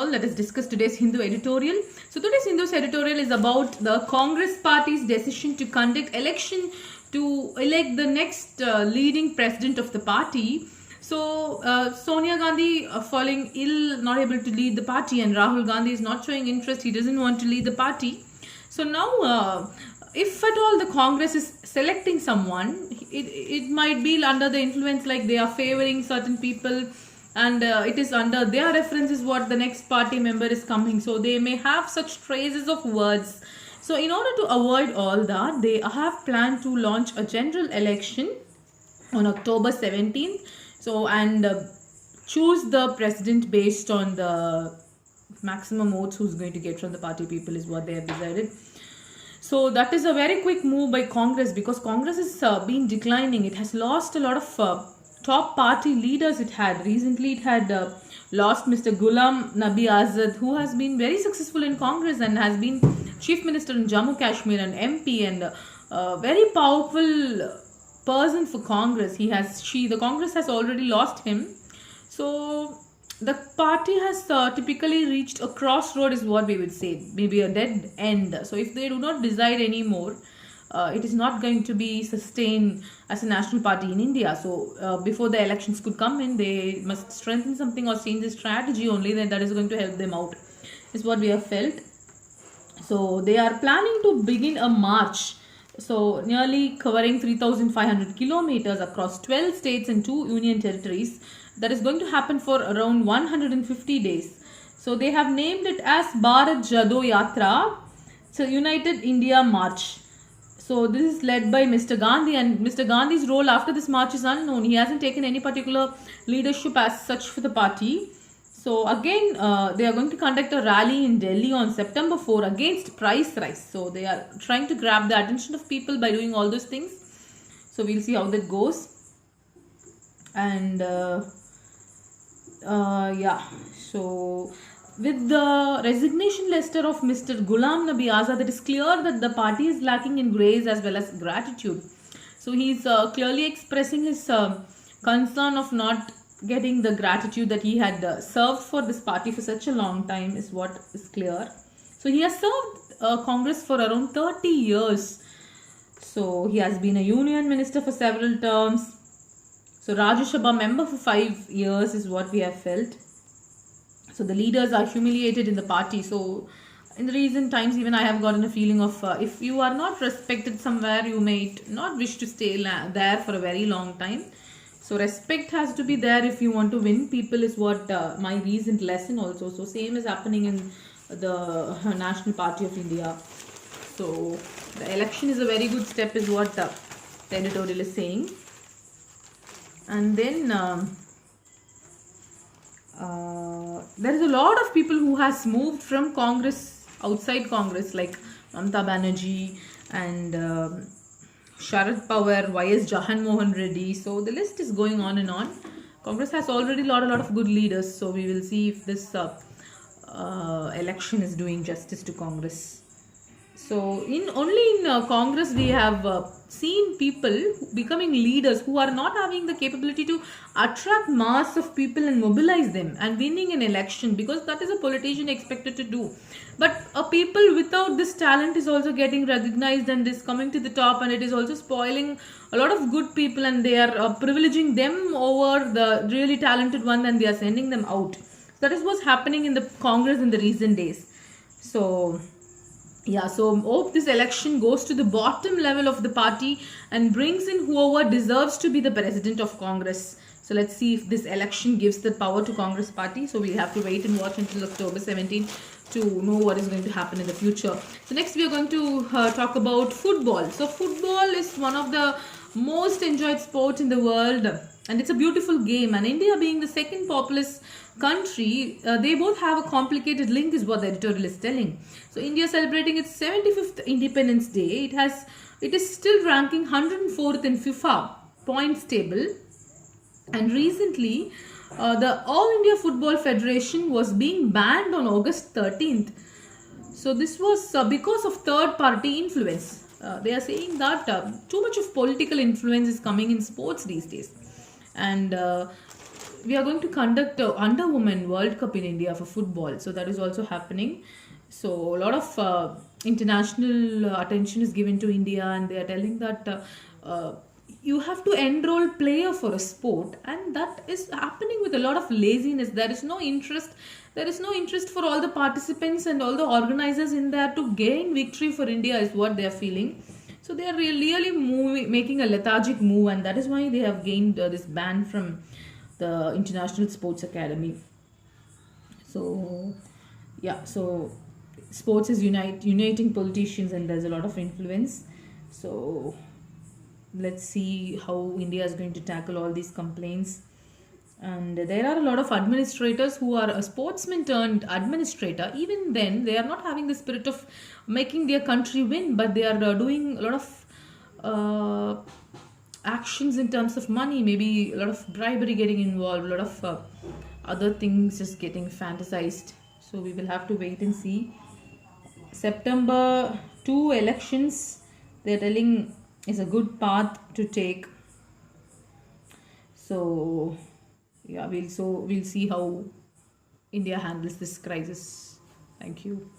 all, let us discuss today's Hindu editorial. So today's Hindu's editorial is about the Congress party's decision to conduct election to elect the next leading president of the party. So Sonia Gandhi falling ill, not able to lead the party, and Rahul Gandhi is not showing interest. He doesn't want to lead the party. So now if at all the Congress is selecting someone, it might be under the influence, like they are favoring certain people, and it is under their reference is what the next party member is coming. So they may have such phrases of words. So in order to avoid all that, they have planned to launch a general election on October 17th. So and choose the president based on the maximum votes who's going to get from the party people is what they have decided. So that is a very quick move by Congress, because Congress has been declining. It has lost a lot of top party leaders. It had recently lost Mr. Ghulam Nabi Azad, who has been very successful in Congress and has been chief minister in Jammu Kashmir and MP, and a very powerful person for Congress. The Congress has already lost him. So the party has typically reached a crossroad is what we would say, maybe a dead end. So if they do not decide anymore, it is not going to be sustained as a national party in India. So before the elections could come in, they must strengthen something or change the strategy only, then that is going to help them out, is what we have felt. So they are planning to begin a march, so nearly covering 3,500 kilometers across 12 states and 2 union territories. That is going to happen for around 150 days. So they have named it as Bharat Jado Yatra. It's a United India March. So this is led by Mr. Gandhi, and Mr. Gandhi's role after this march is unknown. He hasn't taken any particular leadership as such for the party. So again, they are going to conduct a rally in Delhi on September 4 against price rise. So they are trying to grab the attention of people by doing all those things. So we'll see how that goes. And so with the resignation letter of Mr. Ghulam Nabi Azad, it is clear that the party is lacking in grace as well as gratitude. So he is clearly expressing his concern of not getting the gratitude that he had served for this party for such a long time, is what is clear. So he has served Congress for around 30 years. So he has been a union minister for several terms. So Rajya Sabha member for 5 years is what we have felt. So the leaders are humiliated in the party. So in the recent times, even I have gotten a feeling of if you are not respected somewhere, you may not wish to stay there for a very long time. So respect has to be there if you want to win people, is what my recent lesson also. So same is happening in the National Party of India. So the election is a very good step, is what the editorial is saying. And then there is a lot of people who has moved from Congress, outside Congress, like Mamata Banerjee and Sharad Pawar, Y.S. Jahan Mohan Reddy. So the list is going on and on. Congress has already a lot of good leaders. So we will see if this election is doing justice to Congress. So only in Congress we have seen people becoming leaders who are not having the capability to attract mass of people and mobilize them and winning an election, because that is a politician expected to do. But people without this talent is also getting recognized and is coming to the top, and it is also spoiling a lot of good people, and they are privileging them over the really talented one, and they are sending them out. That is what's happening in the Congress in the recent days. So so hope this election goes to the bottom level of the party and brings in whoever deserves to be the president of Congress. So let's see if this election gives the power to Congress party. So we'll have to wait and watch until October 17 to know what is going to happen in the future. So next we are going to talk about football. So football is one of the most enjoyed sports in the world, and it's a beautiful game. And India being the second populous country, they both have a complicated link, is what the editorial is telling. So India celebrating its 75th Independence Day. It is still ranking 104th in FIFA points table, and recently the All India Football Federation was being banned on August 13th. So this was because of third party influence. They are saying that too much of political influence is coming in sports these days, and we are going to conduct a Under Women World Cup in India for football. So that is also happening. So a lot of international attention is given to India, and they are telling that you have to enroll player for a sport, and that is happening with a lot of laziness. There is no interest. There is no interest for all the participants and all the organizers in there to gain victory for India, is what they are feeling. So they are really making a lethargic move, and that is why they have gained this ban from the International Sports Academy. So yeah, so sports is uniting politicians, and there's a lot of influence. So let's see how India is going to tackle all these complaints. And there are a lot of administrators who are a sportsman turned administrator. Even then, they are not having the spirit of making their country win, but they are doing a lot of actions in terms of money, maybe a lot of bribery getting involved, a lot of other things just getting fantasized. So we will have to wait and see. September 2 elections, they're telling, is a good path to take. So yeah, we'll see how India handles this crisis. Thank you.